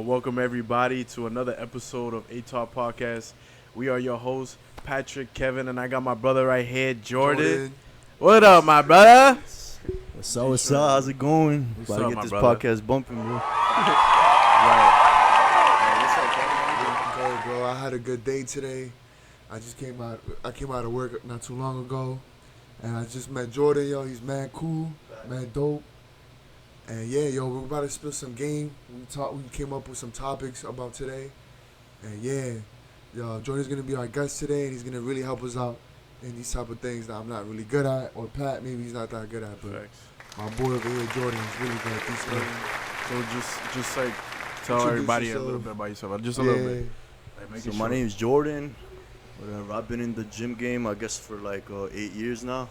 welcome everybody to another episode of Apetalk Podcast. We are your hosts, Patrick, Kevin, and I got my brother right here, Jordan. What up, my brother? What's up? How's it going? What's About up, to get my this brother? podcast bumping, bro. Right. Good, bro. I had a good day today. I came out of work not too long ago, and I just met Jordan. Yo, he's mad cool, mad dope. And yeah, yo, we're about to spill some game. We came up with some topics about today, and yeah, yo, Jordan's gonna be our guest today, and he's gonna really help us out in these type of things that I'm not really good at, or Pat maybe he's not that good at, but Facts. my boy over here, Jordan, is really good at these things. So just like tell Introduce everybody yourself. a little bit about yourself, just a little bit. Like, make So it my short. name is Jordan. Whatever. I've been in the gym game, I guess, for like 8 years now.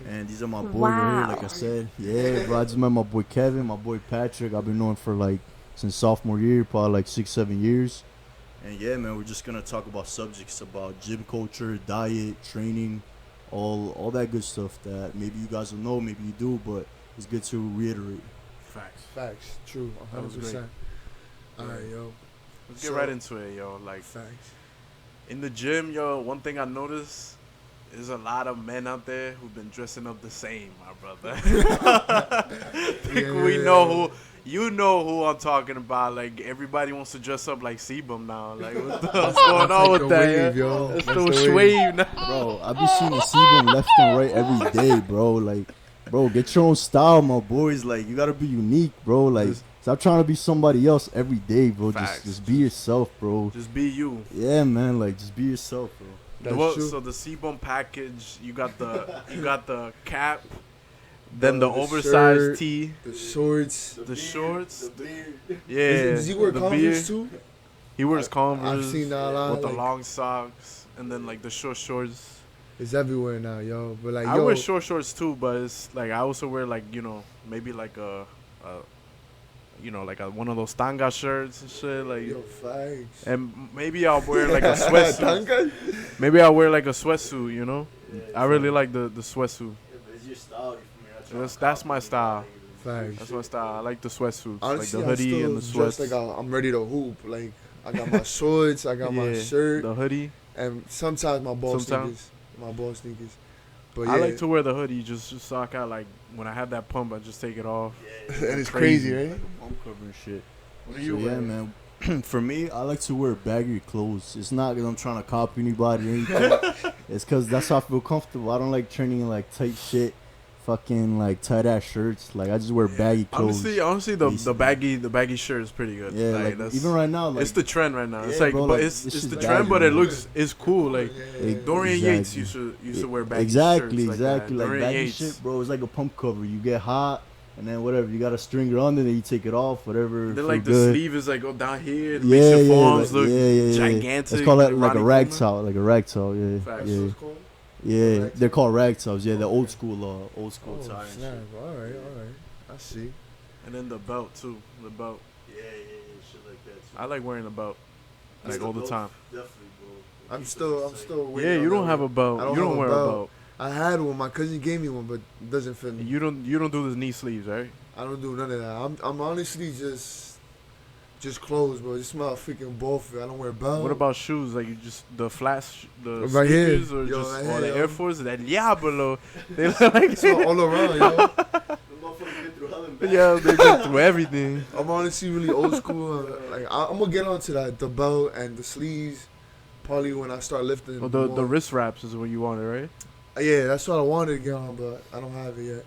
And these are my boys right here, like I said. Yeah, bro. I just met my boy Kevin, my boy Patrick. I've been knowing for like since sophomore year, probably like 6-7 years. And yeah, man, we're just gonna talk about subjects about gym culture, diet, training, all that good stuff that maybe you guys will know, maybe you do, but it's good to reiterate. Facts, true, That was 100%. great. All right, yo. Let's get right into it, yo. Like Facts. in the gym, yo, one thing I noticed is a lot of men out there who've been dressing up the same, my brother. We know who. You know who I'm talking about. Like, everybody wants to dress up like Sebum now. Like, what's going on with that? Wave, yo. That's That's the the wave. wave now. Bro, I be seeing the Sebum left and right every day, bro. Like, bro, get your own style, my boys. Like, you gotta be unique, bro. Like, stop trying to be somebody else every day, bro. Facts. Just be yourself, bro. Just be you. Yeah, man. Like, just be yourself, bro. That's true. So the Sebum package, you got the cap, then the oversized shirt, tee, The shorts. the shorts. beard. Yeah. Does he wear the Converse beard. too? He wears Converse I've seen that a lot. with the Like, long socks and then like the short shorts. it's everywhere now, yo. But like, I yo, wear short shorts too, but it's like I also wear like maybe like like one of those tanga shirts and shit like. yo, facts. And maybe I'll wear like a sweatsuit. Tanga? Maybe I'll wear like a sweatsuit. You know, I really like the sweatsuit. It's your style. That's my style. Facts. That's my style. I like the sweatsuits, Honestly, like the hoodie I'm and the still sweats. dressed like I'm ready to hoop. Like, I got my shorts, I got my Yeah, shirt, the hoodie. and sometimes my ball Sometimes. sneakers. My ball sneakers. But yeah, I like to wear the hoodie just so I can like when I have that pump, I just take it off. and it's crazy. crazy, right? Pump cover and shit. What So, yeah, man. For me, I like to wear baggy clothes. It's not because I'm trying to copy anybody or anything. It's because that's how I feel comfortable. I don't like training in like tight shit, fucking like tight ass shirts. Like I just wear baggy clothes. Honestly, the Basically. baggy shirt is pretty good. Yeah, like that's, even right now, like it's the trend right now. It's Yeah, like, bro, but like, it's this the shit's trend, baggy, but it bro. it's cool. Like Dorian Yates used to wear baggy exactly, shirts. exactly. Like, Like Dorian baggy Yates. shit, bro. It's like a pump cover. You get hot, and then whatever, you got a stringer on, then you take it off, whatever. Then feel like the good. sleeve is like go down here. It Yeah, makes your yeah, forearms like, look yeah. gigantic. It's called like a Ronnie rag Coleman. towel, like a rag towel. Yeah, Facts. yeah, What's it called? yeah. Rag They're towel. called rag towels. Yeah, the old school Oh, tie. and snap. shit. All right. I see. And then the belt too. The belt. Yeah, shit like that. I like wearing the belt That's like all the belt. time. Definitely, bro. I'm still waiting. Yeah, on you don't that have a one. belt. I don't You don't have a wear a belt. belt. I had one. My cousin gave me one, but it doesn't fit me. You don't do the knee sleeves, right? I don't do none of that. I'm honestly just clothes, bro. Just my freaking ball fit. I don't wear belt. What about shoes? Like you just the the Right here. sneakers or Yo, just right or here, the yo. Air Force? That Diablo. They look like It's all around, yo. yeah, they've been through everything. I'm honestly really old school. Like I'm gonna get onto that, the belt and the sleeves. Probably when I start lifting. Well, the more. wrist wraps is what you wanted, right? Yeah, that's what I wanted to get on, but I don't have it yet.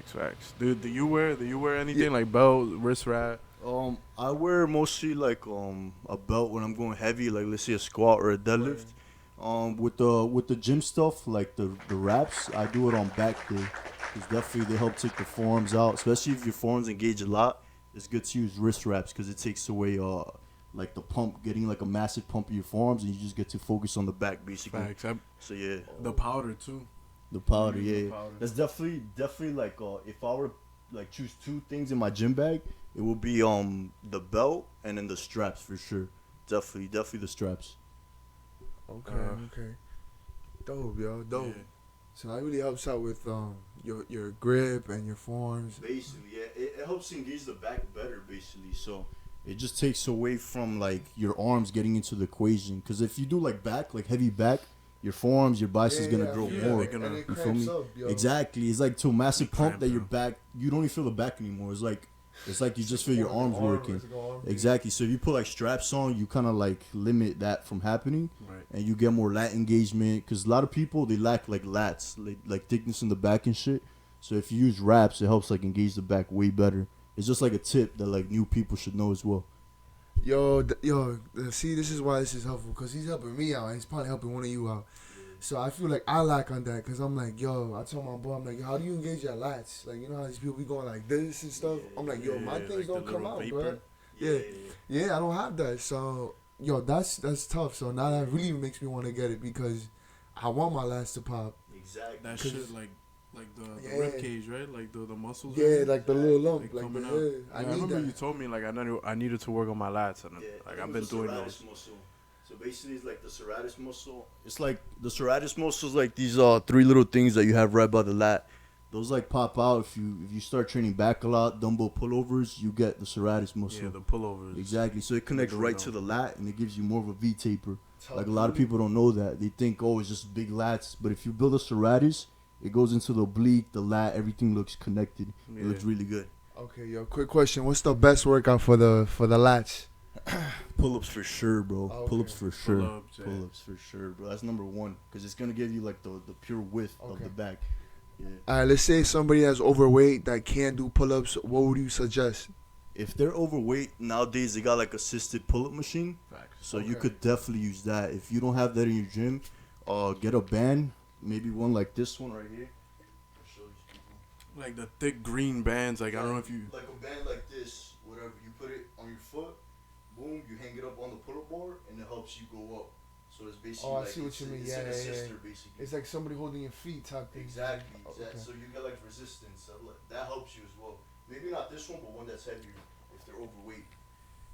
Facts. Dude, do you wear anything like belt, wrist wrap? I wear mostly like a belt when I'm going heavy, like let's say a squat or a deadlift. With the gym stuff, like the wraps, I do it on back day. Because definitely they help take the forearms out, especially if your forearms engage a lot. It's good to use wrist wraps because it takes away like the pump, getting like a massive pump in your forearms, and you just get to focus on the back basically. Facts. So yeah, The powder too. the powder, The yeah. powder. That's definitely like if I were to like choose two things in my gym bag, it would be the belt and then the straps for sure. Definitely the straps. Okay. Dope, yo. Dope. Yeah. So that really helps out with your grip and your forearms. Basically, yeah, it helps engage the back better, basically. So it just takes away from like your arms getting into the equation. Because if you do like heavy back, your forearms, your biceps gonna grow more. And it you feel me? up, yo. Exactly. It's like to a massive pump that your back, you don't even feel the back anymore. It's like you just feel your arms working. Exactly. So if you put like straps on, you kind of like limit that from happening, and you get more lat engagement. Because a lot of people they lack like lats, like thickness in the back and shit. So if you use wraps, it helps like engage the back way better. It's just like a tip that like new people should know as well. Yo, see, this is why this is helpful, because he's helping me out, and he's probably helping one of you out. So I feel like I lack on that, because I'm like, yo, I told my boy, I'm like, how do you engage your lats? Like, you know how these people be going like this and stuff? I'm like, yo, my things like don't come out, bro. Yeah, I don't have that. So, yo, that's tough. So now that really makes me want to get it, because I want my lats to pop. Exactly. That shit like the rib cage, right? Like the muscles. Yeah, like the little lump, like coming the out. I remember you told me like I needed to work on my lats, and like I've been doing those. Muscle. So basically, it's like the serratus muscle. It's like the serratus muscle is like these 3 little things that you have right by the lat. Those like pop out if you start training back a lot, dumbbell pullovers, you get the serratus muscle. Yeah, the pullovers. Exactly. So it connects right to the lat, and it gives you more of a V taper. Like a lot of people don't know that. They think, oh, it's just big lats, but if you build a serratus, it goes into the oblique, the lat, everything looks connected. Yeah. It looks really good. Okay, yo, quick question. What's the best workout for the lats? Pull-ups for sure, bro. Okay. Pull-ups for sure. Pull-ups for sure, bro. That's number 1, because it's going to give you like the pure width of the back. Yeah. All right, let's say somebody that's overweight that can't do pull-ups. What would you suggest? If they're overweight, nowadays they got like assisted pull-up machine. So you could definitely use that. If you don't have that in your gym, get a band. Maybe one like this one right here. I'll show these people. Like the thick green bands. Like I don't know if you. Like a band like this, whatever. You put it on your foot, boom. You hang it up on the pull-up bar, and it helps you go up. So it's basically. Oh, I see what you mean. It's an assister, basically. It's like somebody holding your feet type thing. Exactly. So you get like resistance. That helps you as well. Maybe not this one, but one that's heavier if they're overweight.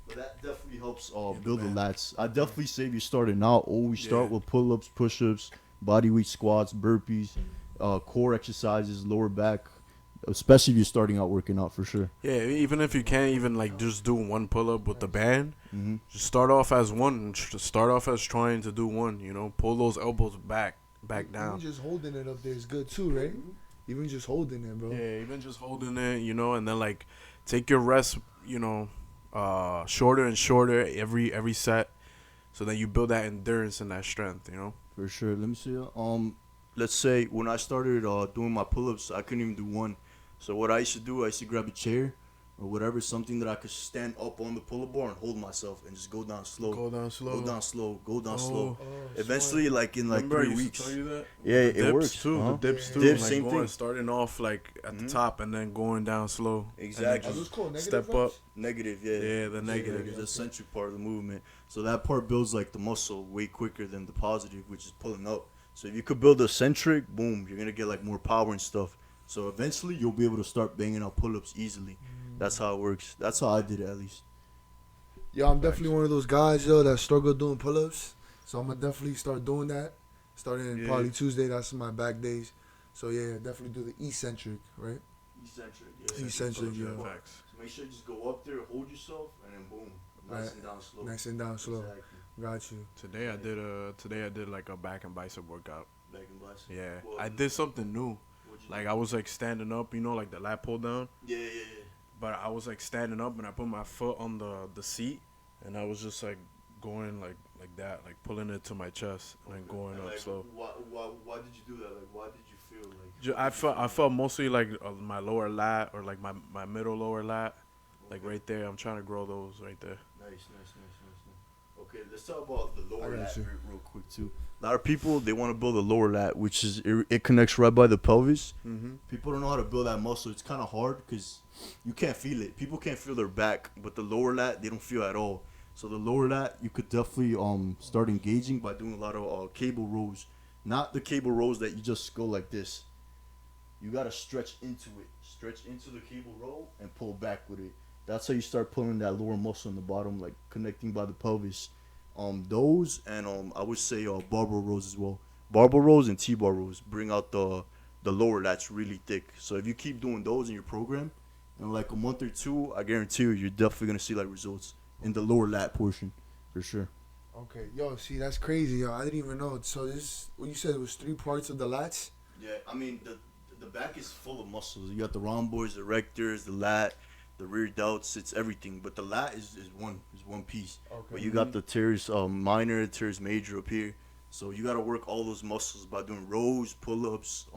But that definitely helps build the lats. I definitely say if you're starting out, always start with pull-ups, push-ups, body weight squats, burpees, core exercises, lower back, especially if you're starting out working out for sure. Yeah, even if you can't even like just do one pull-up with the band, just start off as one. Start off as trying to do one, you know, pull those elbows back down. Even just holding it up there is good too, right? Even just holding it, bro. Yeah, even just holding it, you know, and then like take your rest, you know, shorter and shorter every set, so that you build that endurance and that strength, you know. For sure. Let me see. Let's say when I started doing my pull-ups, I couldn't even do one. So what I used to do, I used to grab a chair or whatever, something that I could stand up on the pull-up bar and hold myself and just go down slow. Go down slow. Eventually, like in like 3 weeks. Tell you that? Yeah, it works too. Uh-huh. The dips too. Dips, like same thing. Starting off like at the top and then going down slow. Exactly. Are those called negative Step reps? up. Negative, yeah. Yeah, the negative. Is the eccentric part of the movement. So that part builds like the muscle way quicker than the positive, which is pulling up. So if you could build the eccentric, boom, you're gonna get like more power and stuff. So eventually you'll be able to start banging out pull-ups easily. That's how it works. That's how I did it, at least. Yo, I'm definitely one of those guys, yo, that struggle doing pull-ups. So I'm gonna definitely start doing that. Starting probably Tuesday, that's my back days. So yeah, definitely do the eccentric, right? Eccentric, yeah. So make sure you just go up there, hold yourself, and then boom, nice and down slow. Exactly. Got you. Today I did like a back and bicep workout. Back and bicep. Yeah, I did something new. Like I was like standing up, you know, like the lat pull down. Yeah. But I was like standing up and I put my foot on the seat, and I was just like going like that, like pulling it to my chest and then going up like, slow. Why did you do that? Like, why did you feel like? I felt mostly like my lower lat or like my middle lower lat, like right there. I'm trying to grow those right there. Nice. Okay, let's talk about the lower lat real quick too. A lot of people, they want to build a lower lat, which is it connects right by the pelvis. People don't know how to build that muscle. It's kind of hard because you can't feel it. People can't feel their back, but the lower lat, they don't feel at all. So the lower lat, you could definitely start engaging by doing a lot of cable rows. Not the cable rows that you just go like this. You got to stretch into it. Stretch into the cable row and pull back with it. That's how you start pulling that lower muscle in the bottom, like connecting by the pelvis. Those and I would say barbell rows as well. Barbell rows and T-bar rows bring out the lower lats really thick. So if you keep doing those in your program, in like a month or two, I guarantee you're definitely gonna see like results. in the lower lat portion, for sure. Okay, yo, see, that's crazy, yo. I didn't even know. So this, what you said, it was 3 parts of the lats. Yeah, I mean the back is full of muscles. You got the rhomboids, the rectors, the lat, the rear delts. It's everything. But the lat is one piece. Okay. But you got the teres minor, teres major up here. So you got to work all those muscles by doing rows, pull-ups,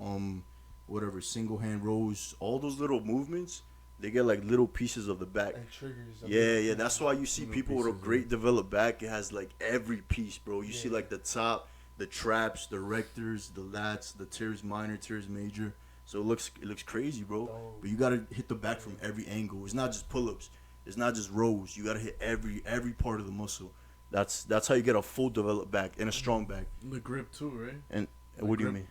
whatever, single hand rows. All those little movements, they get like little pieces of the back. And triggers. Yeah. That's why you see Little people with a pieces, great developed back. It has like every piece, bro. You see Yeah. like the top, the traps, the rectors, the lats, the teres minor, teres major. So it looks crazy, bro. Oh. But you gotta hit the back from every angle. It's not just pull-ups. It's not just rows. You gotta hit every part of the muscle. That's how you get a full developed back and a strong back. The grip too, right? And The what do you grip.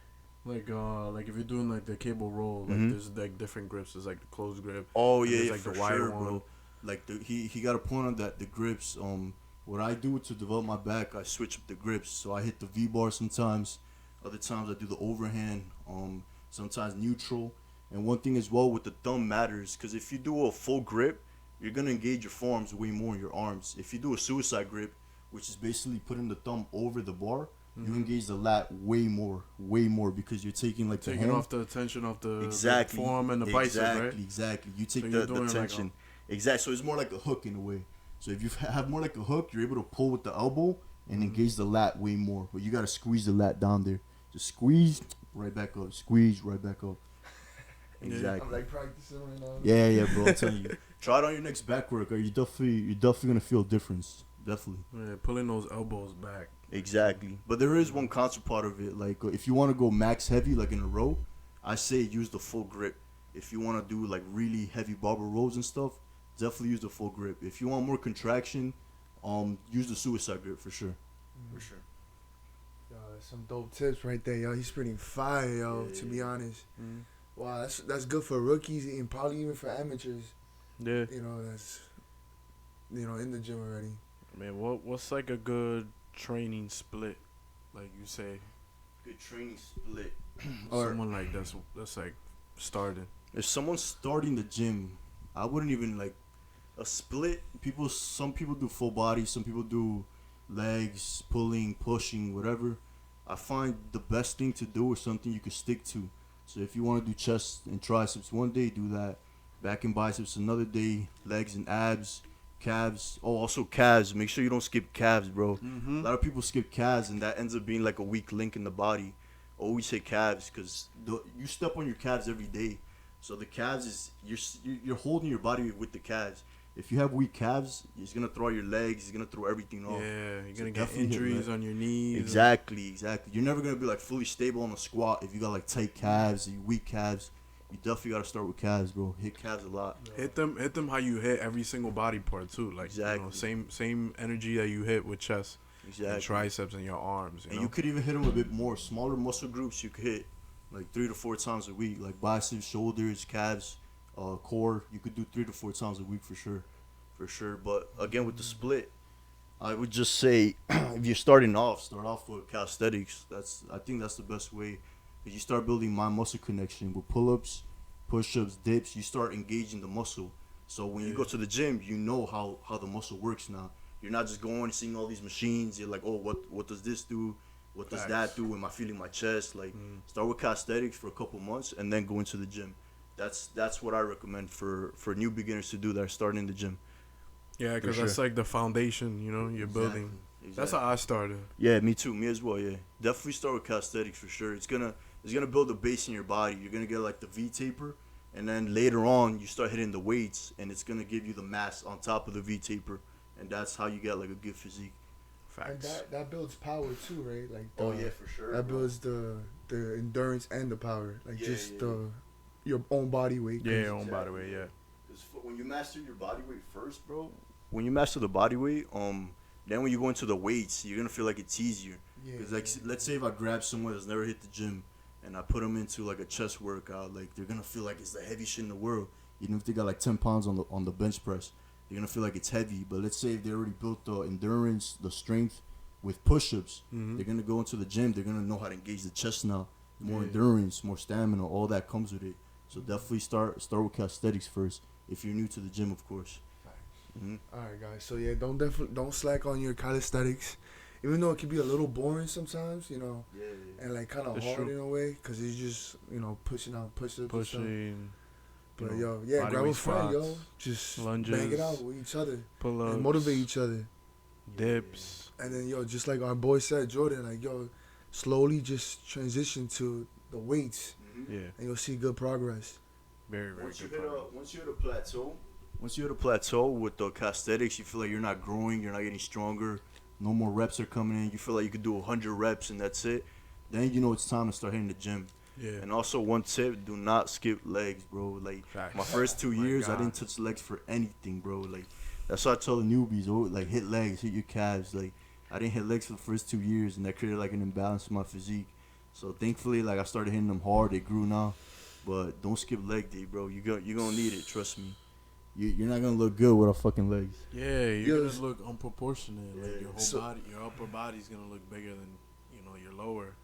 mean? Like if you're doing like the cable roll, like Mhm. there's like different grips. There's like the closed grip. Oh and yeah, there's, yeah, like for the wide sure, one. bro. Like he got a point on that. The grips. What I do to develop my back, I switch up the grips. So I hit the V bar sometimes. Other times I do the overhand. Sometimes neutral. And one thing as well with the thumb matters, because if you do a full grip, you're gonna engage your forearms way more in your arms. If you do a suicide grip, which is basically putting the thumb over the bar, you engage the lat way more because you're taking like the Taking hand. off the tension of the Exactly. the forearm and the bicep, right? Exactly. You take So you're the doing like tension. Exactly. So it's more like a hook in a way. So if you have more like a hook, you're able to pull with the elbow and engage the lat way more. But you gotta squeeze the lat down there. Just squeeze right back up. Squeeze right back up. Exactly. I'm like practicing right now. Yeah, bro. I'm telling you. Try it on your next back workout. You're definitely gonna feel a difference. Definitely. Yeah, pulling those elbows back. Exactly. But there is one concept part of it. Like if you want to go max heavy, like in a row, I say use the full grip. If you want to do like really heavy barbell rows and stuff, definitely use the full grip. If you want more contraction, use the suicide grip for sure. For sure. Yo, that's some dope tips right there, yo. He's spitting fire, yo. Yeah, To be honest, Mm. wow, that's good for rookies and probably even for amateurs. Yeah. You know, that's in the gym already. Man, what's like a good training split? Like you say, Good training split. someone like that's like starting. If someone's starting the gym, I wouldn't even like a split. Some people do full body, some people do legs, pulling, pushing, whatever. I find the best thing to do is something you can stick to. So if you want to do chest and triceps one day, do that. Back and biceps another day. Legs and abs, calves. Oh, also calves. Make sure you don't skip calves, bro. Mm-hmm. A lot of people skip calves, and that ends up being like a weak link in the body. Always say calves because you step on your calves every day. So the calves is you're holding your body weight with the calves. If you have weak calves, it's gonna throw out your legs. It's gonna throw everything off. Yeah, you're So gonna get definitely hit injuries leg. on your knees. Exactly. You're never gonna be like fully stable on a squat if you got like tight calves, you weak calves. You definitely gotta start with calves, bro. Hit calves a lot. Hit them how you hit every single body part too. Like Exactly. same energy that you hit with chest, Exactly. and triceps, and your arms. And you could even hit them a bit more. Smaller muscle groups you could hit like 3 to 4 times a week, like biceps, shoulders, calves, core. You could do 3 to 4 times a week for sure. But again, with the split, I would just say if you're starting off, start off with calisthenics. I think that's the best way. Because you start building mind-muscle connection with pull-ups, push-ups, dips. You start engaging the muscle. So when you go to the gym, you know how the muscle works now. You're not just going and seeing all these machines. You're like, oh, what does this do? What does that do? Am I feeling my chest? Like, start with calisthenics for a couple months and then go into the gym. That's what I recommend for new beginners to do that are starting in the gym. Yeah, because that's like the foundation. You're building. Exactly. That's how I started. Yeah, me too. Me as well. Yeah, definitely start with calisthenics for sure. It's gonna build a base in your body. You're gonna get like the V taper, and then later on you start hitting the weights, and it's gonna give you the mass on top of the V taper, and that's how you get like a good physique. And Facts. that builds power too, right? Like for sure. that builds the endurance and the power, like Yeah. Your own body weight. Yeah, your own body weight. Yeah. Because when you master your body weight first, bro, when you master the body weight, then when you go into the weights, you're gonna feel like it's easier. Because let's say if I grab someone that's never hit the gym, and I put them into like a chest workout, like they're gonna feel like it's the heavy shit in the world. Even if they got like 10 pounds on the bench press, they're gonna feel like it's heavy. But let's say if they already built the endurance, the strength with push-ups, they're gonna go into the gym. They're gonna know how to engage the chest now. More endurance, more stamina, all that comes with it. So definitely start with calisthenics first if you're new to the gym, of course. All right, guys. So yeah, don't slack on your calisthenics, even though it can be a little boring sometimes, you know, and like kind of That's hard true. in a way, cause it's just pushing out push-ups and stuff. Pushing, But you know, grab a bodyweight friend, squats, just lunges, bang it out with each other pull-ups, and motivate each other. dips. And then just like our boy said, Jordan, like slowly just transition to the weights, Yeah, and you'll see good progress. very, very Once you good. hit progress. once you hit a plateau, with the calisthenics, you feel like you're not growing, you're not getting stronger. No more reps are coming in. You feel like you could do 100 reps and that's it. Then you know it's time to start hitting the gym. Yeah. And also one tip: do not skip legs, bro. Like Facts. my first 2 My years, I God. didn't touch legs for anything, bro. Like that's why I tell the newbies, like hit legs, hit your calves. Like I didn't hit legs for the first 2 years, and that created like an imbalance in my physique. So thankfully, like I started hitting them hard. They grew now, but don't skip leg day, bro. You gonna need it. Trust me. You're not gonna look good without fucking legs. Yeah, you're Yes. gonna look unproportionate. Like your whole So- body, your upper body's gonna look bigger than your lower.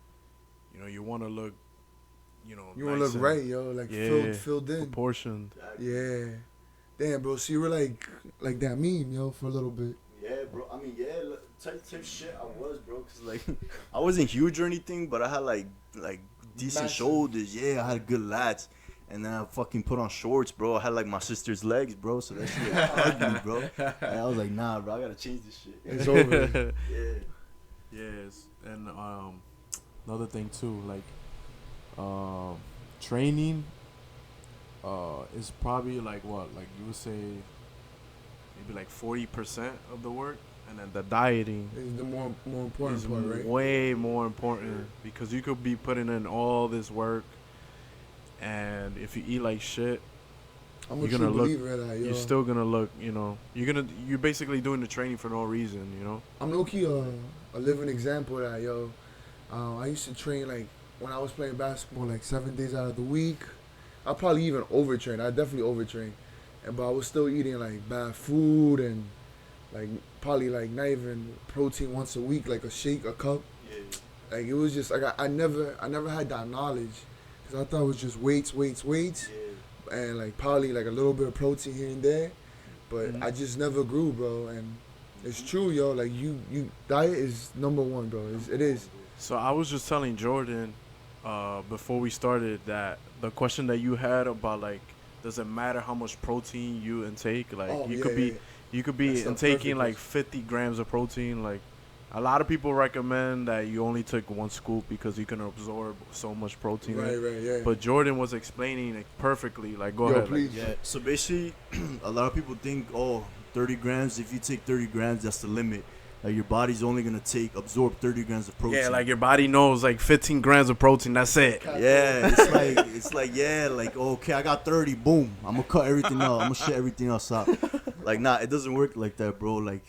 You want to look, You want nice to look and right, like Yeah. filled in. proportioned. Yeah. Damn, bro. So you were like that meme, for a little bit. Yeah, bro. I mean, type shit I was, bro. Cause like I wasn't huge or anything, but I had like decent Massive. shoulders. Yeah, I had good lats. And then I fucking put on shorts, bro. I had like my sister's legs, bro. So that shit was ugly, bro. And I was like, nah, bro. I gotta change this shit. It's over. Yeah. Yes, and another thing too, like training is probably like what, like you would say, maybe like 40% of the work, and then the dieting It's the more important is part, right? way more important because you could be putting in all this work, and if you eat like shit, I'm a you're true gonna look- believer in that, yo. you're still gonna look, you're basically doing the training for no reason. I'm low-key a living example of that, yo. I used to train, like, when I was playing basketball, like, 7 days out of the week. I probably even overtrained. I definitely overtrained. But I was still eating, like, bad food and, like, probably, like, not even protein once a week, like a shake, a cup. Yeah. Like, it was just, like, I never had that knowledge. Because I thought it was just weights. Yeah. And, like, probably, like, a little bit of protein here and there. But Mhm. I just never grew, bro. And it's true, yo. Like, you diet is number one, bro. It is. So I was just telling Jordan before we started that the question that you had about, like, does it matter how much protein you intake? Like, Oh, you yeah, could be yeah. you could be That's the intaking perfect like 50 grams of protein. Like, a lot of people recommend that you only take one scoop because you can absorb so much protein. Right, yeah. But Jordan was explaining it perfectly. Like, go Yo, ahead. please. Yeah. So basically, a lot of people think, 30 grams. If you take 30 grams, that's the limit. Like your body's only gonna absorb 30 grams of protein. Yeah, like your body knows like 15 grams of protein. That's it. Yeah, it's like okay, I got 30, boom. I'm gonna cut everything out. I'm gonna shit everything else out. Like, nah, it doesn't work like that, bro. Like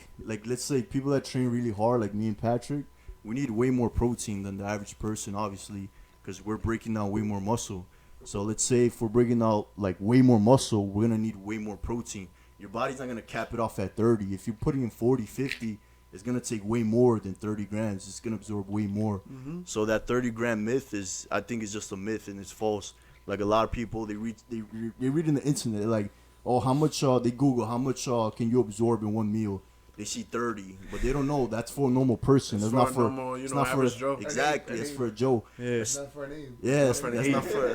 let's say people that train really hard, like me and Patrick, we need way more protein than the average person, obviously, because we're breaking down way more muscle. So let's say if we're breaking out like way more muscle, we're gonna need way more protein. Your body's not gonna cap it off at 30. If you're putting in 40, 50. It's going to take way more than 30 grams. It's going to absorb way more. Mm-hmm. So that 30-gram myth I think is just a myth and it's false. Like a lot of people, they read in the internet, like, how much, they Google, how much can you absorb in one meal? They see 30, but they don't know that's for a normal person. It's That's for not a for, normal, it's not for, average Joe. exactly, it's for a Joe. Yeah. It's not for a name. Yeah, That's for an that's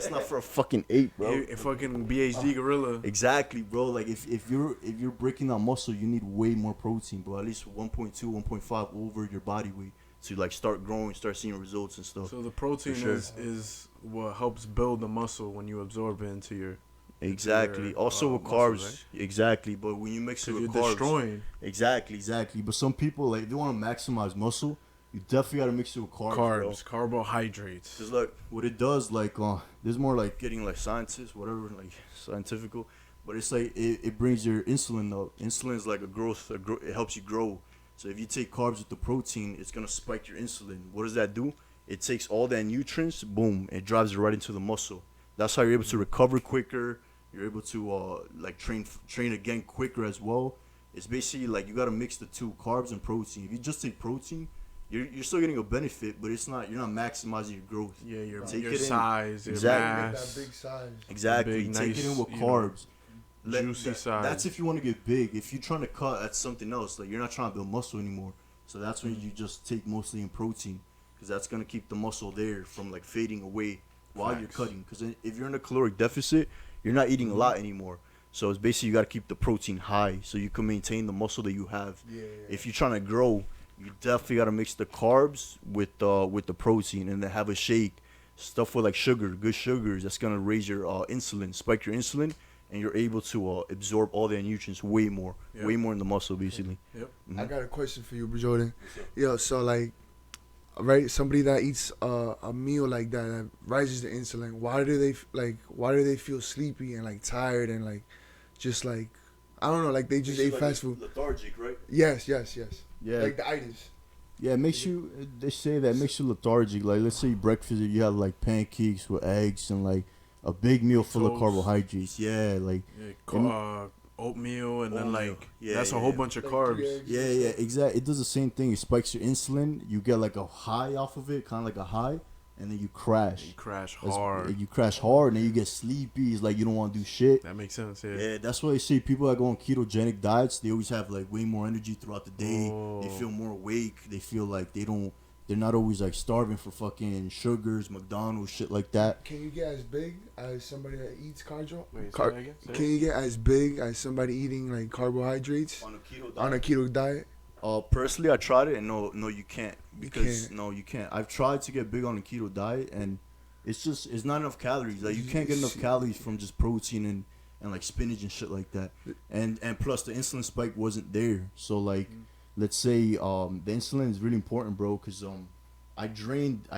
ape. not for a fucking ape, bro. A fucking BHD gorilla. Exactly, bro. Like if you're breaking down muscle, you need way more protein, bro. At least 1.2, 1.5 over your body weight to like start growing, start seeing results and stuff. So the protein sure. is what helps build the muscle when you absorb it into your. Exactly. your, Also with muscles, carbs, right? exactly. But when you mix it Because with you're carbs, destroying exactly. But some people, like, if they want to maximize muscle, you definitely gotta mix it with carbs. carbohydrates. Cause look, what it does, like, there's more like getting like scientists, whatever, like scientifical. But it's like it brings your insulin up. Insulin is like it helps you grow. So if you take carbs with the protein, it's gonna spike your insulin. What does that do? It takes all that nutrients, boom, it drives it right into the muscle. That's how you're able to recover quicker. You're able to like train again quicker as well. It's basically like you gotta mix the two, carbs and protein. If you just take protein, you're still getting a benefit, but you're not maximizing your growth. Yeah, your Take your it in. size, your Exactly. Make mass. that big size. Exactly. Big, Take nice, it in with you know. carbs. juicy side. That's if you want to get big. If you're trying to cut, that's something else. Like you're not trying to build muscle anymore. So that's when you just take mostly in protein, because that's gonna keep the muscle there from like fading away while you're cutting. Because if you're in a caloric deficit, you're not eating a lot anymore. So it's basically you gotta keep the protein high so you can maintain the muscle that you have. If you're trying to grow, you definitely gotta mix the carbs with the protein, and then have a shake, stuff with like sugar, good sugars. That's gonna raise your insulin, spike your insulin, and you're able to absorb all the nutrients way more in the muscle, basically. I got a question for you, Jordan. Yo, so like, right, somebody that eats a meal like that rises the insulin, why do they feel sleepy and like tired and like just like, I don't know, like they just ate like fast food? Lethargic, right? Yes. Yeah. Like the itis. Yeah, it makes you. They say that it makes you lethargic. Like, let's say breakfast, you have like pancakes with eggs and like a big meal full of carbohydrates. Yeah, like oatmeal, and then like that's a whole bunch of carbs. Yeah, exactly. It does the same thing. It spikes your insulin. You get like a high off of it, kind of like a high, and then you crash. You crash hard. You crash hard, and then you get sleepy. It's like you don't want to do shit. That makes sense. Yeah, that's why they say people that go on ketogenic diets, they always have like way more energy throughout the day. They feel more awake. They feel like they're not always like starving for fucking sugars, McDonald's, shit like that. Can you get as big as somebody that eats cardio? Can you get as big as somebody eating like carbohydrates on a keto diet? Personally, I tried it, and no, you can't. No, you can't. I've tried to get big on a keto diet, and it's not enough calories. Like, you can't get enough calories from just protein and like spinach and shit like that. And plus the insulin spike wasn't there. So like, let's say the insulin is really important, bro, because I drained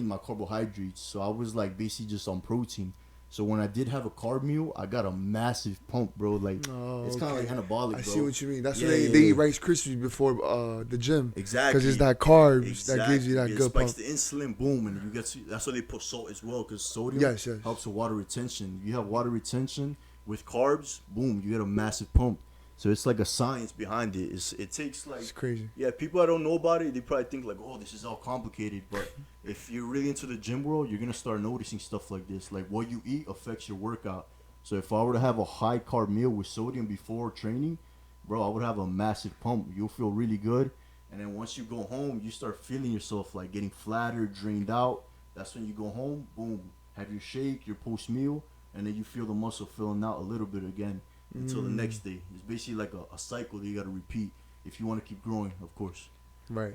my carbohydrates, so I was like basically just on protein. So when I did have a carb meal, I got a massive pump, bro. Like, it's kind of like anabolic, bro. I see what you mean. That's why they eat Rice Krispies before the gym. Exactly. Because it's that carbs that gives you that good pump. It spikes the insulin, boom, and that's why they put salt as well, because sodium helps with water retention. You have water retention with carbs, boom, you get a massive pump. So it's like a science behind it. It takes like... It's crazy. Yeah, people that don't know about it, they probably think like, oh, this is all complicated. But if you're really into the gym world, you're going to start noticing stuff like this. Like, what you eat affects your workout. So if I were to have a high carb meal with sodium before training, bro, I would have a massive pump. You'll feel really good. And then once you go home, you start feeling yourself like getting flattered, drained out. That's when you go home, boom, have your shake, your post-meal, and then you feel the muscle filling out a little bit again. Until the next day. It's basically like a cycle that you got to repeat if you want to keep growing, of course. Right.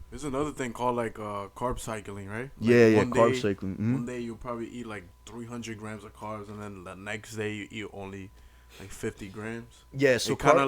There's another thing called like carb cycling, right? Like carb cycling. One day you'll probably eat like 300 grams of carbs, and then the next day you eat only like 50 grams. Yeah, so it kind of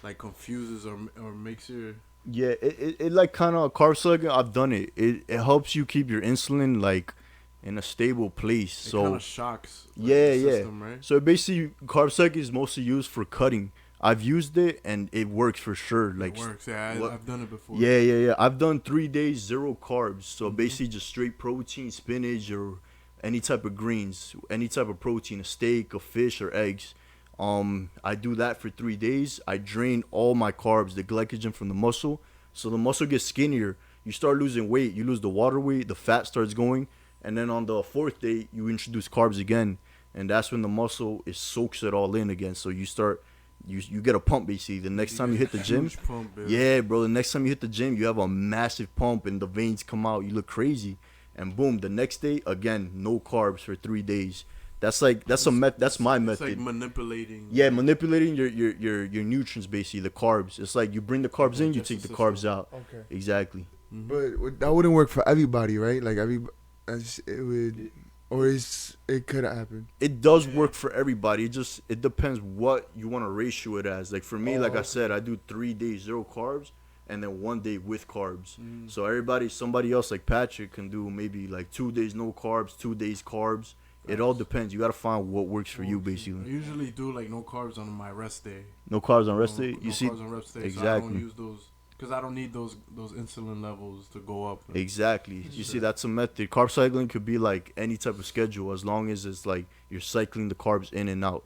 like confuses or makes your... Yeah, it like kind of carb cycling. I've done it. It helps you keep your insulin like in a stable place. It so kind of shocks the system, right? So basically, carb cycling is mostly used for cutting. I've used it and it works for sure. Like, it works. Yeah, I've done it before. Yeah. I've done 3 days 0 carbs. So basically, just straight protein, spinach or any type of greens, any type of protein, a steak, a fish, or eggs. I do that for 3 days. I drain all my carbs, the glycogen from the muscle, so the muscle gets skinnier. You start losing weight. You lose the water weight. The fat starts going. And then on the 4th day, you introduce carbs again, and that's when the muscle soaks it all in again. So you start, you get a pump basically. The next time you hit the gym, bro. The next time you hit the gym, you have a massive pump, and the veins come out. You look crazy, and boom, the next day again, no carbs for 3 days. That's my method. It's like manipulating. Yeah, manipulating your nutrients basically, the carbs. It's like you bring the carbs in, you take the carbs out. Okay. Exactly. But that wouldn't work for everybody, right? Like it would, or it could happen. It does work for everybody. It depends what you want to ratio it as. Like for me, like I said, I do 3 days 0 carbs and then 1 day with carbs. So somebody else like Patrick can do maybe like 2 days no carbs, 2 days carbs. It all depends. You gotta find what works for you, basically. I usually do like no carbs on my rest day. No carbs on rest day. No carbs on rest day. Exactly. So I don't use those. Because I don't need those insulin levels to go up. Exactly. You see, that's a method. Carb cycling could be like any type of schedule as long as it's like you're cycling the carbs in and out.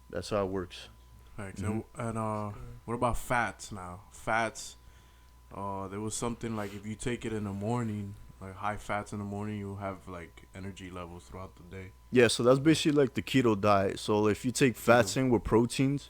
That's how it works. Thanks. And what about fats now? Fats, there was something like if you take it in the morning, like high fats in the morning, you have like energy levels throughout the day. Yeah, so that's basically like the keto diet. So if you take fats in with proteins,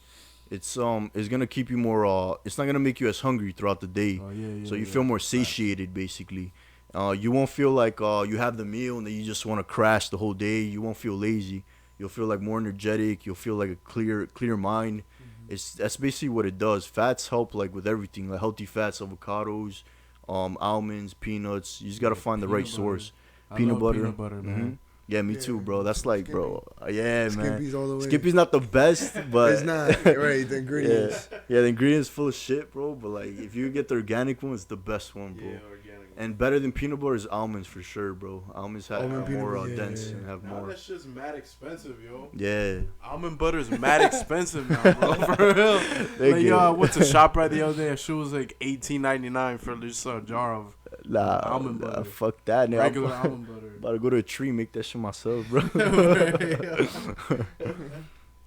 it's gonna keep you more it's not gonna make you as hungry throughout the day. Oh yeah, So you feel more satiated basically. You won't feel like you have the meal and then you just want to crash the whole day. You won't feel lazy. You'll feel like more energetic. You'll feel like a clear mind. That's basically what it does. Fats help like with everything, like healthy fats, avocados, almonds, peanuts. You just gotta find the right source. Peanut butter, man. Yeah, me too, bro. That's like, Skippy. bro. Yeah, man. Skippy's all the way. Skippy's not the best, but It's not right. The ingredients. yeah, the ingredients full of shit, bro. But like, if you get the organic one, it's the best one, bro. Yeah, organic. And better than peanut butter is almonds for sure, bro. Almonds have Almond peanut more butter, dense yeah. and have Now more. that shit's mad expensive, yo. Yeah. Almond butter is mad expensive now, bro. For real. Like, yo, I went to ShopRite the other day. That shit was like $18.99 for just a jar of almond butter. Fuck that, nigga. Regular almond butter. About to go to a tree, make that shit myself, bro.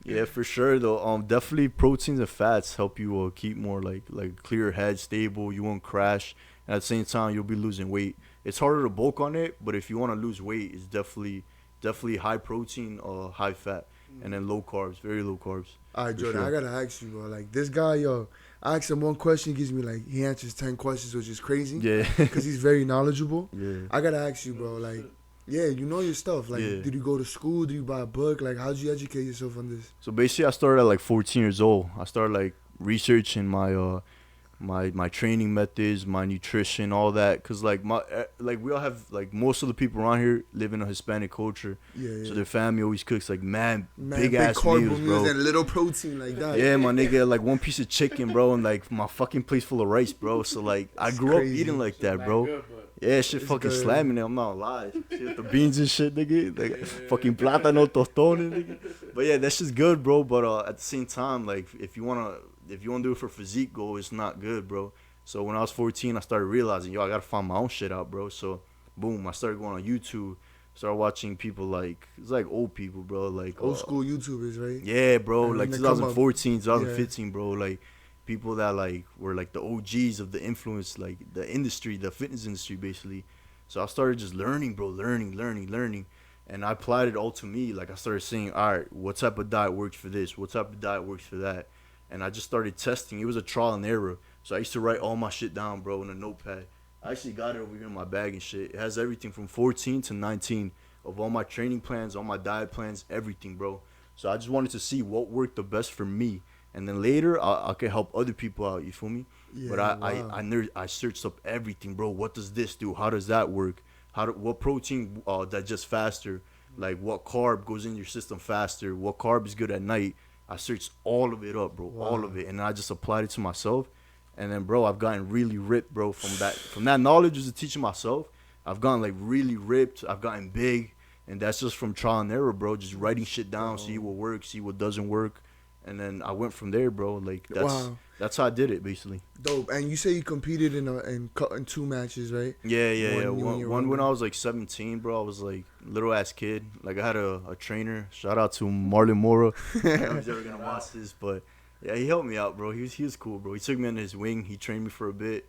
Yeah, for sure though. Definitely proteins and fats help you keep more like clear head, stable. You won't crash, and at the same time you'll be losing weight. It's harder to bulk on it, but if you want to lose weight, it's definitely high protein or high fat, and then low carbs, very low carbs. All right, For Jordan, sure. I gotta ask you, bro. Like this guy, yo, I ask him one question, he gives me like he answers 10 questions, which is crazy. Yeah. Because he's very knowledgeable. Yeah. I gotta ask you, bro. Like, yeah, you know your stuff. Like, Yeah. did you go to school? Did you buy a book? Like, how'd you educate yourself on this? So basically, I started at like 14 years old. I started like researching my training methods, my nutrition, all that. Cause like we all have like most of the people around here live in a Hispanic culture, Yeah. so their family always cooks like Man, big ass carb meals, bro. and little protein like that. Yeah, my nigga, like one piece of chicken, bro, and like my fucking plate's full of rice, bro. So like I grew crazy. up eating like that, Not bro. good, but Yeah, shit It's fucking good. slamming it. I'm not alive. Shit, the beans and shit, nigga. Like fucking plátano tostones, nigga. But yeah, that's just good, bro. But at the same time, like if you wanna do it for physique goal, it's not good, bro. So when I was 14, I started realizing, yo, I gotta find my own shit out, bro. So boom, I started going on YouTube. Started watching people like it's like old people, bro. Like Old school YouTubers, right? yeah, bro. And Like they come up- 2014, 2015, bro. Like people that like were like the OGs of the influence, like the industry, the fitness industry, basically. So I started just learning, bro, learning, and I applied it all to me. Like I started saying, all right, what type of diet works for this? What type of diet works for that? And I just started testing. It was a trial and error. So I used to write all my shit down, bro, in a notepad. I actually got it over here in my bag and shit. It has everything from 14 to 19 of all my training plans, all my diet plans, everything, bro. So I just wanted to see what worked the best for me. And then later, I could help other people out, you feel me? Yeah, But I searched up everything, bro. What does this do? How does that work? What protein digests faster? Like what carb goes in your system faster? What carb is good at night? I searched all of it up, bro. Wow. All of it. And I just applied it to myself. And then, bro, I've gotten really ripped, bro, from that knowledge just teaching myself. I've gotten like really ripped. I've gotten big, and that's just from trial and error, bro. Just writing shit down, see what works, see what doesn't work, and then I went from there, bro. Like that's how I did it, basically. Dope. And you say you competed in 2 matches, right? Yeah. When you were One when younger. I was like 17, bro. I was like little ass kid. Like I had a trainer. Shout out to Marlon Mora. I don't know if he's ever gonna watch this, but yeah, he helped me out, bro. He was cool, bro. He took me under his wing. He trained me for a bit.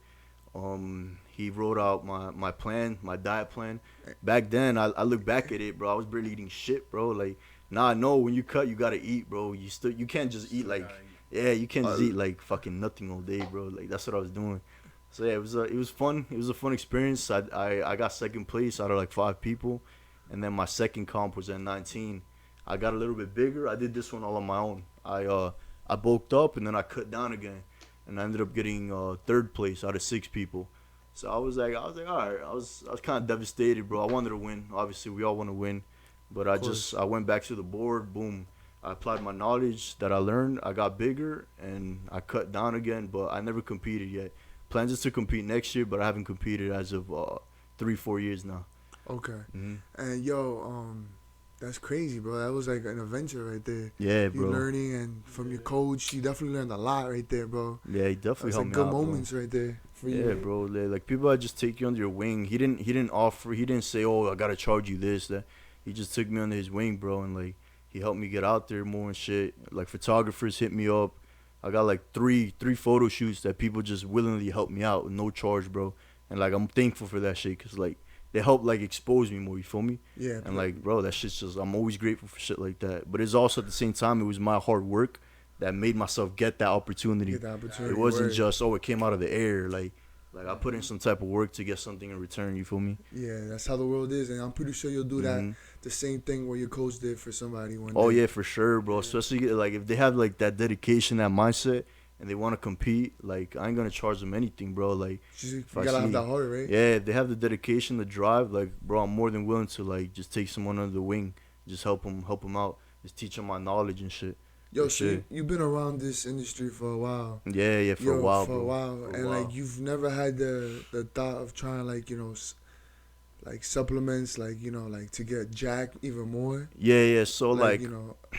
He wrote out my plan, my diet plan. Back then, I look back at it, bro. I was barely eating shit, bro. Like now I know when you cut, you gotta eat, bro. You can't just eat like you can't just eat like fucking nothing all day, bro. Like that's what I was doing. So yeah, it was fun. It was a fun experience. I got second place out of like 5 people, and then my second comp was at 19. I got a little bit bigger. I did this one all on my own. I bulked up and then I cut down again, and I ended up getting 3rd place out of 6 people. So I was like, all right. I was kind of devastated, bro. I wanted to win. Obviously, we all want to win, but I went back to the board. Boom. I applied my knowledge that I learned. I got bigger and I cut down again, but I never competed yet. Plans is to compete next year, but I haven't competed as of 3-4 years now. Okay. Mm-hmm. And yo, that's crazy, bro. That was like an adventure right there. Yeah, You bro. learning, and from your coach, you definitely learned a lot right there, bro. Yeah, he definitely That's helped like me good out, bro. moments right there for you. Yeah, bro. Like people that just take you under your wing. He didn't say, "Oh, I gotta charge you this, that." He just took me under his wing, bro, and like he helped me get out there more and shit. Like photographers hit me up. I got like three photo shoots that people just willingly helped me out with no charge, bro. And like I'm thankful for that shit, cause like they help like expose me more. You feel me? Yeah. And like, bro, that shit's just, I'm always grateful for shit like that. But it's also at the same time, it was my hard work that made myself get that opportunity. Get the opportunity. It wasn't word. just, oh, it came out of the air. Like I put in some type of work to get something in return. You feel me? Yeah, that's how the world is, and I'm pretty sure you'll do that. The same thing what your coach did for somebody one day. Oh yeah, for sure, bro. Especially like if they have like that dedication, that mindset, and they want to compete. Like I ain't gonna charge them anything, bro. Like You gotta have that heart, right? yeah, if they have the dedication, the drive, like bro, I'm more than willing to like just take someone under the wing, just help them out, just teach them my knowledge and shit. Yo, so you've been around this industry for a while. Yeah, for a while, for bro. a while, and like you've never had the thought of trying like like supplements, like like to get jacked even more. Yeah. So like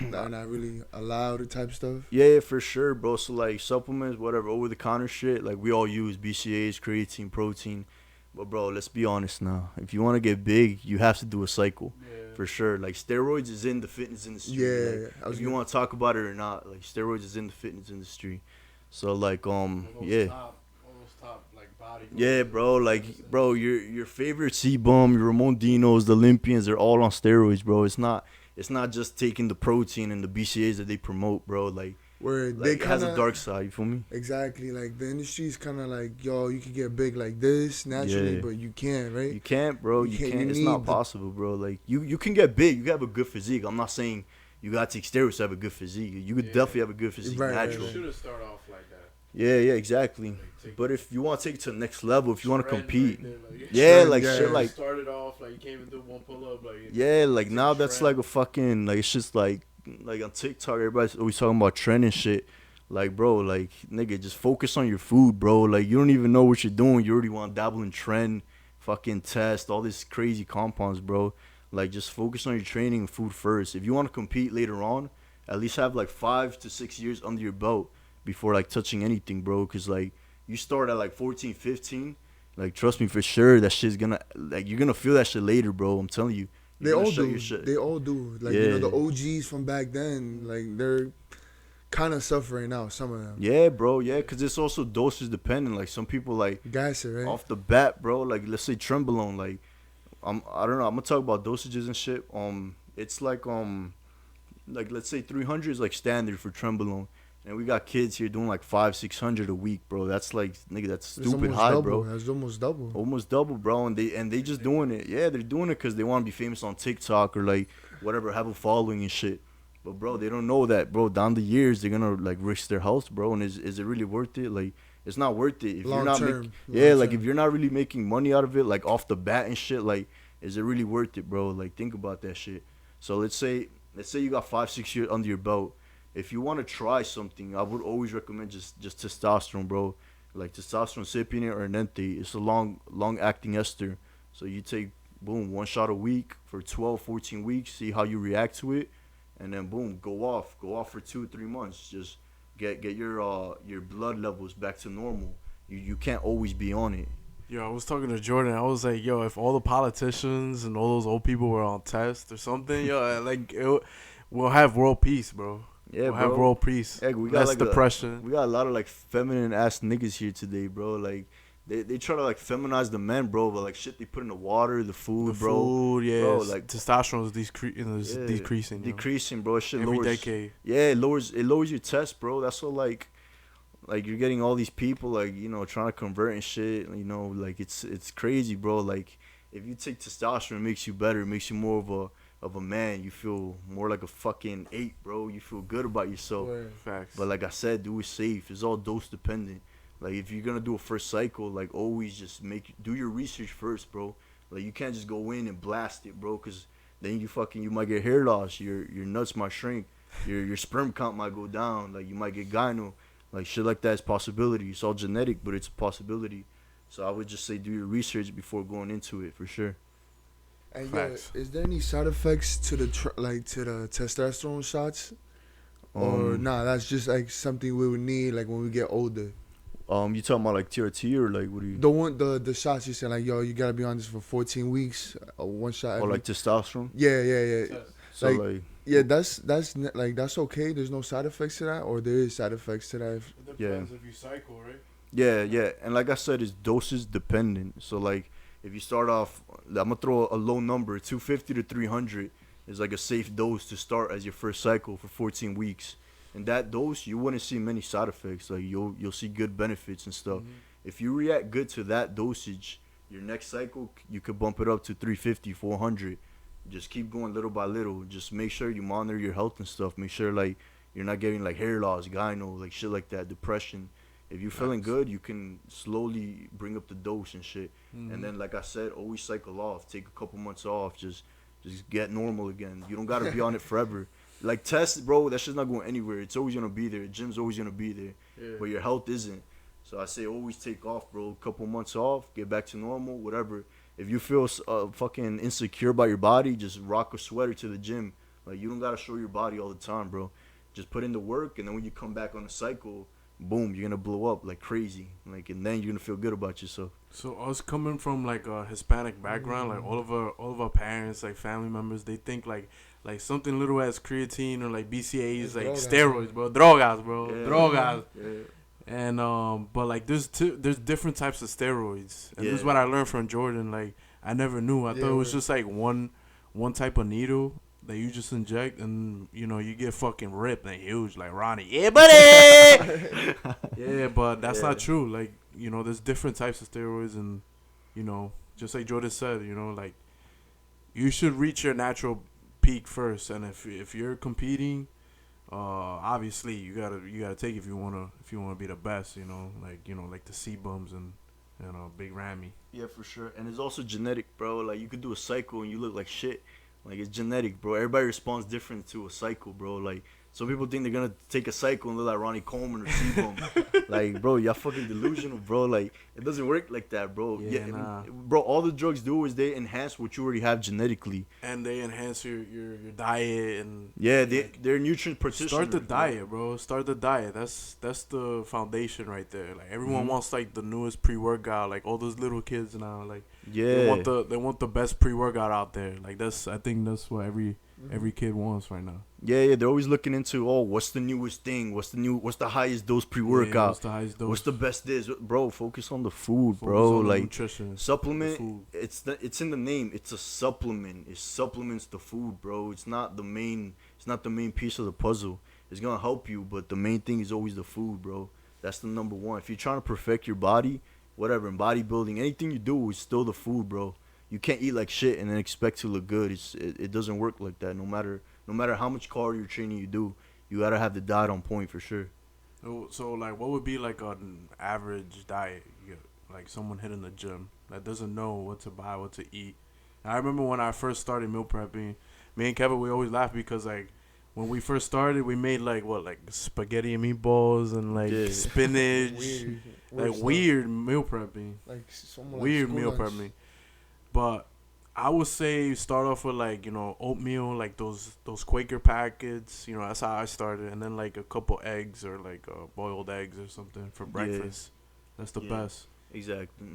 not really allowed type stuff. Yeah, for sure, bro. So like supplements, whatever, over the counter shit, like we all use BCAAs, creatine, protein. But bro, let's be honest now. If you want to get big, you have to do a cycle. For sure. Like steroids is in the fitness industry. Yeah. Like, if you want to talk about it or not, like steroids is in the fitness industry. So like yeah. Top, like body. Yeah, bro. Like bro, your favorite C-Bum, your Ramon Dinos, the Olympians, they're all on steroids, bro. It's not just taking the protein and the BCAAs that they promote, bro. Like where like, they it has a dark side, you feel me? Exactly. Like the industry is kind of like, yo, you can get big like this naturally, but you can't, right? You can't, bro. You can't. It's not possible, bro. Like you can get big. You can have a good physique. I'm not saying you gotta take steroids to have a good physique. You could definitely have a good physique naturally. You should have started off like that. Yeah, exactly. But if you want to take it to the next level, if you want to compete, shit like started off like you can't even do one pull up, like like now that's like a fucking like it's just like on TikTok everybody's always talking about trend and shit. Like bro, like nigga, just focus on your food, bro. Like you don't even know what you're doing. You already want to dabble in trend, fucking test all these crazy compounds, bro. Like just focus on your training and food first. If you want to compete later on, at least have like 5 to 6 years under your belt before like touching anything, bro. Cause like you start at like 14, 15, like trust me for sure that shit's gonna like you're gonna feel that shit later, bro. I'm telling you. They all do. They all do. Like the OGs from back then, like they're kind of suffering now. Some of them. Yeah, bro. Yeah, cause it's also dosage dependent. Like some people like gas it, right? Off the bat, bro. Like let's say Trenbolone. Like I don't know. I'm gonna talk about dosages and shit. It's like let's say 300 is like standard for Trenbolone. And we got kids here doing like 500-600 a week, bro. That's like nigga, that's stupid high, double. Bro. That's almost double. Almost double, bro. And they just doing it. Yeah, they're doing it because they want to be famous on TikTok or like whatever, have a following and shit. But bro, they don't know that, bro. Down the years, they're gonna like risk their health, bro. And is it really worth it? Like, it's not worth it if you're not if you're not really making money out of it, like off the bat and shit. Like, is it really worth it, bro? Like, think about that shit. So let's say you got 5-6 years under your belt. If you want to try something, I would always recommend just testosterone, bro. Like testosterone cypionate or enente. It's a long acting ester. So you take, boom, 1 shot a week for 12, 14 weeks. See how you react to it. And then, boom, go off for 2-3 months. Just get your blood levels back to normal. You can't always be on it. Yo, I was talking to Jordan. I was like, yo, if all the politicians and all those old people were on test or something, yo, like, we'll have world peace, bro. Yeah, we'll have world peace. Yeah, we got less like depression. We got a lot of like feminine ass niggas here today, bro. Like they try to like feminize the men, bro, but like shit they put in the water, the food, bro. Food, yeah. Bro, like testosterone is decreasing. Decreasing, bro. Shit every lowers, decade. Yeah, it lowers your test, bro. That's what like you're getting all these people like, you know, trying to convert and shit, you know, like it's crazy, bro. Like if you take testosterone, it makes you better, it makes you more of a man. You feel more like a fucking 8, bro. You feel good about yourself. Facts. But like I said, do it safe. It's all dose dependent. Like if you're gonna do a first cycle, like always just do your research first, bro. Like you can't just go in and blast it, bro, because then you might get hair loss. Your nuts might shrink. Your sperm count might go down. Like you might get gyno. Like shit like that is possibility. It's all genetic, but it's a possibility. So I would just say do your research before going into it for sure. And is there any side effects to the testosterone shots, or nah? That's just like something we would need like when we get older. You talking about like TRT or like what do you? The shots you said like yo you gotta be on this for 14 weeks, 1 shot. Or like testosterone. Yeah. So like yeah, that's okay. There's no side effects to that, or there is side effects to that. It depends if you cycle, right? Yeah, and like I said, it's dosage dependent. So like if you start off, I'm gonna throw a low number, 250 to 300 is like a safe dose to start as your first cycle for 14 weeks. And that dose, you wouldn't see many side effects. Like you'll see good benefits and stuff. If you react good to that dosage, your next cycle you could bump it up to 350, 400. Just keep going little by little. Just make sure you monitor your health and stuff. Make sure like you're not getting like hair loss, gyno, like shit like that, depression. If you're feeling good, you can slowly bring up the dose and shit. And then, like I said, always cycle off. Take a couple months off. Just get normal again. You don't gotta be on it forever. Like test, bro. That shit's not going anywhere. It's always gonna be there. Gym's always gonna be there. Yeah. But your health isn't. So I say always take off, bro. Couple months off. Get back to normal. Whatever. If you feel fucking insecure about your body, just rock a sweater to the gym. Like you don't gotta show your body all the time, bro. Just put in the work, and then when you come back on the cycle, boom, you're gonna blow up like crazy. Like, and then you're gonna feel good about yourself. So us coming from like a Hispanic background, like all of our parents, like family members, they think like something little as creatine or like BCAAs, like steroids, bro, drogas, bro, drogas. Yeah. And but like there's different types of steroids, and this is what I learned from Jordan. Like I never knew. I thought it was just like one type of needle that you just inject, and you know you get fucking ripped and huge like Ronnie. Yeah, buddy. Yeah, but that's not true. Like you know, there's different types of steroids, and you know, just like Jordan said, you know, like you should reach your natural peak first, and if you're competing. Obviously you gotta take if you wanna be the best, you know, like the C-bums and Big Ramy. Yeah, for sure. And it's also genetic, bro. Like you could do a cycle and you look like shit. Like it's genetic, bro. Everybody responds different to a cycle, bro. Like some people think they're gonna take a cycle and look like Ronnie Coleman or C-bum. Like, bro, y'all fucking delusional, bro. Like it doesn't work like that, bro. Yeah, nah. Bro. All the drugs do is they enhance what you already have genetically, and they enhance your diet and they're nutrient partitioners. Start the diet, bro. Start the diet. That's the foundation right there. Like everyone wants like the newest pre-workout. Like all those little kids now, like they want the best pre-workout out there. Like I think that's what every kid wants right now. Yeah, they're always looking into what's the newest thing, what's the highest dose pre-workout, what's the highest dose, what's the best this, bro. Focus on the food, bro. Like nutrition, supplement. It's in the name. It's a supplement. It supplements the food, bro. It's not the main piece of the puzzle. It's gonna help you, but the main thing is always the food, bro. That's the number one. If you're trying to perfect your body, whatever, in bodybuilding, anything you do is still the food, bro. You can't eat like shit and then expect to look good. It doesn't work like that. No matter how much cardio training you do, you gotta have the diet on point for sure. So like, what would be like an average diet? Like someone hitting the gym that doesn't know what to buy, what to eat. I remember when I first started meal prepping, me and Kevin, we always laugh because like when we first started, we made like spaghetti and meatballs and like spinach, weird meal prepping, weird meal prepping. But I would say start off with like, you know, oatmeal, like those Quaker packets, you know, that's how I started, and then like a couple eggs or like boiled eggs or something for breakfast. That's the best. Exactly.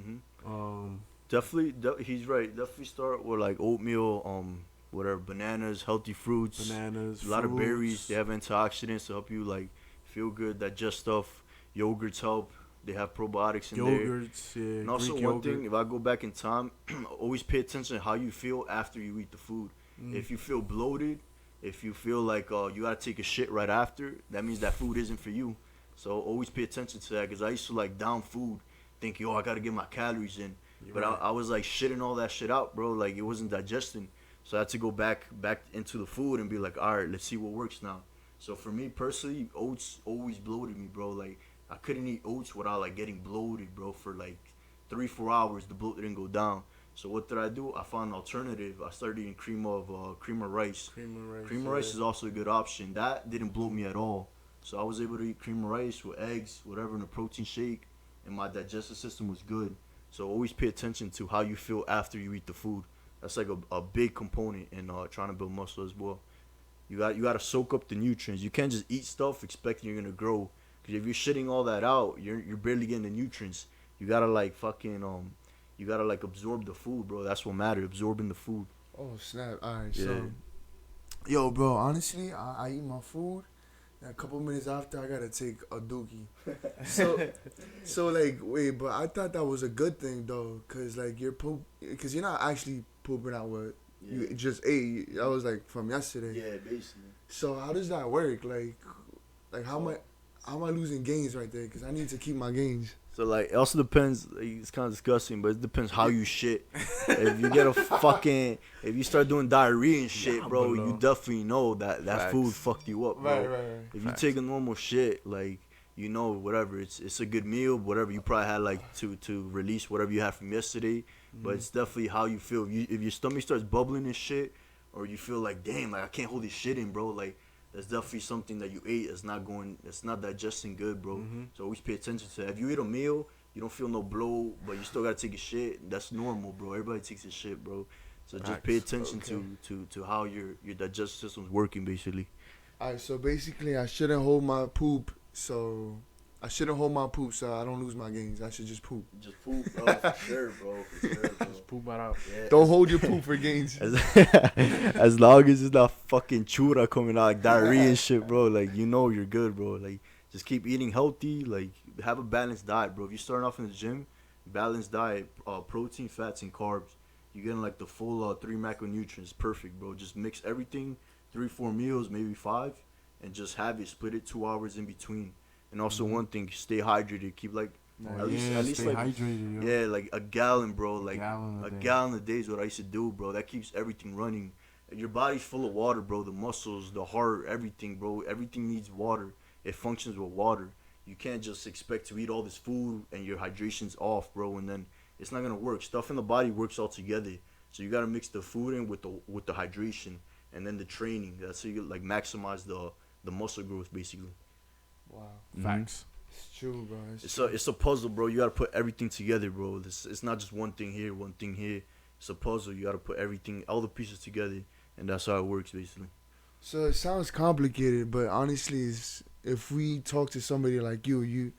Definitely, he's right. Definitely start with like oatmeal, whatever, bananas, healthy fruits, a lot of berries. They have antioxidants to help you like feel good, digest stuff. Yogurts help. They have probiotics in there. Yogurts, yeah. And also one thing, if I go back in time, always pay attention to how you feel after you eat the food. If you feel bloated, if you feel like you gotta take a shit right after, that means that food isn't for you. So always pay attention to that, because I used to like down food, thinking, I gotta get my calories in. But I was like shitting all that shit out, bro. Like it wasn't digesting. So I had to go back into the food and be like, all right, let's see what works now. So for me personally, oats always bloated me, bro. Like I couldn't eat oats without like getting bloated, bro. For like 3-4 hours, the bloat didn't go down. So what did I do? I found an alternative. I started eating cream of rice. Cream of rice is also a good option. That didn't bloat me at all. So I was able to eat cream of rice with eggs, whatever, in a protein shake, and my digestive system was good. So always pay attention to how you feel after you eat the food. That's like a big component in trying to build muscle as well. You got to soak up the nutrients. You can't just eat stuff expecting you're gonna grow. Because if you're shitting all that out, you're barely getting the nutrients. You gotta like you gotta like absorb the food, bro. That's what matters, absorbing the food. Oh snap! All right, so yo, bro. Honestly, I eat my food. And a couple minutes after, I gotta take a dookie. So So like, wait, but I thought that was a good thing though, cause like cause you're not actually pooping out what you just ate. That was like from yesterday. Yeah, basically. So how does that work? Like how am I losing gains right there? Cause I need to keep my gains. So like, it also depends. Like, it's kind of disgusting, but it depends how you shit. If you get if you start doing diarrhea and shit, bro, you definitely know that food fucked you up, bro. Right. If you take a normal shit, like, you know, whatever, it's a good meal, whatever you probably had like to release whatever you had from yesterday. But it's definitely how you feel. If your stomach starts bubbling and shit, or you feel like, damn, like I can't hold this shit in, bro, like, that's definitely something that you ate it's not digesting good, bro. So always pay attention to that. If you eat a meal, you don't feel no blow, but you still gotta take a shit, that's normal, bro. Everybody takes a shit, bro. So just pay attention to how your digestive system's working, basically. Alright, so basically I shouldn't hold my poop, so I don't lose my gains. I should just poop. Just poop, bro, for sure, bro. Just poop it out. Yeah. Don't hold your poop for gains. As long as it's not fucking chura coming out like diarrhea and shit, bro. Like, you know you're good, bro. Like, just keep eating healthy. Like, have a balanced diet, bro. If you're starting off in the gym, balanced diet, protein, fats, and carbs. You're getting like the full 3 macronutrients. Perfect, bro. Just mix everything, 3-4 meals, maybe 5, and just have it. Split it 2 hours in between. And also one thing, stay hydrated. Keep like at least stay like hydrated, yo. yeah, like a gallon, bro. Like a gallon a day is what I used to do, bro. That keeps everything running. Your body's full of water, bro. The muscles, the heart, everything, bro. Everything needs water. It functions with water. You can't just expect to eat all this food and your hydration's off, bro. And then it's not gonna work. Stuff in the body works all together. So you gotta mix the food in with the hydration and then the training. That's how you like maximize the muscle growth, basically. Wow. Facts. It's true, bro. It's a puzzle, bro. You gotta put everything together, bro. It's not just one thing here, one thing here. It's a puzzle. You gotta put everything, all the pieces together, and that's how it works, basically. So it sounds complicated, but honestly, if we talk to somebody like you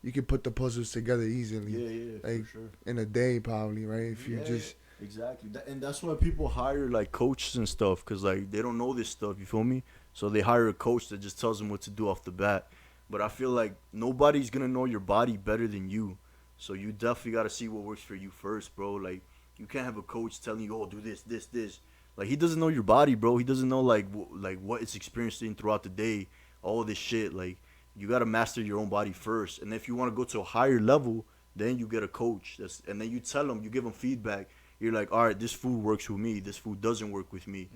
can put the puzzles together easily. Yeah, like, for sure. In a day, probably, right? If you just exactly, and that's why people hire like coaches and stuff, cause like they don't know this stuff. You feel me? So they hire a coach that just tells them what to do off the bat. But I feel like nobody's gonna know your body better than you. So you definitely gotta see what works for you first, bro. Like, you can't have a coach telling you, oh, do this. Like, he doesn't know your body, bro. He doesn't know like what it's experiencing throughout the day, all this shit. Like, you gotta master your own body first. And if you wanna go to a higher level, then you get a coach. And then you tell them, you give them feedback. You're like, all right, this food works with me. This food doesn't work with me.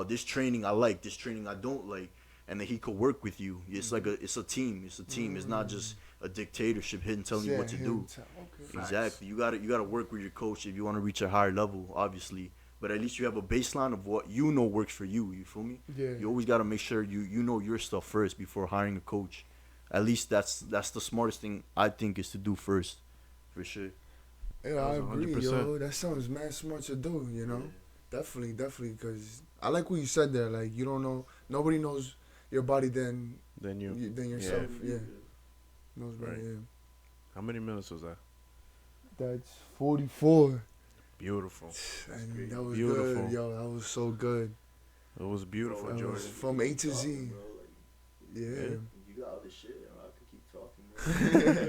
This training I like. This training I don't like. And then he could work with you. It's like it's a team. It's a team. It's not just a dictatorship hitting telling you what to do. Okay. Exactly. You gotta work with your coach if you want to reach a higher level, obviously. But at least you have a baseline of what you know works for you. You feel me? Yeah. You always gotta make sure you know your stuff first before hiring a coach. At least that's the smartest thing I think is to do first, for sure. Yeah, I agree, 100%. yo. That sounds mad smart to do, you know? Yeah. Definitely, because I like what you said there. Like, you don't know, nobody knows your body than yourself. Yeah. Knows better, yeah. How many minutes was that? That's 44. Beautiful. And that was beautiful. Good, yo. That was so good. It was beautiful, That Jordan. was from A to Z. Talking, Yeah. You got all this shit. I could keep talking,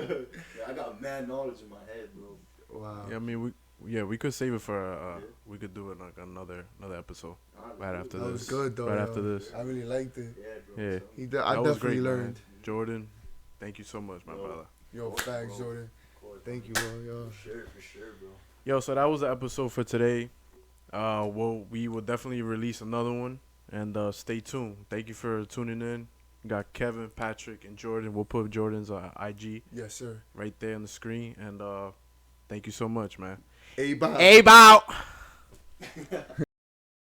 bro. I got mad knowledge in my head, bro. Wow. Yeah, I mean, we could save it for we could do it like another episode right after that this. was good though. Right yo. after this. I really liked it. Yeah, bro. Yeah. I That was definitely great, learned. man. Jordan, thank you so much, my brother. Yo, facts, Jordan. Thank you, bro. Yo. For sure, bro. Yo, so that was the episode for today. We will definitely release another one, and stay tuned. Thank you for tuning in. We got Kevin, Patrick, and Jordan. We'll put Jordan's IG Yes, sir. right there on the screen, and thank you so much, man. A-Bow. A-Bow.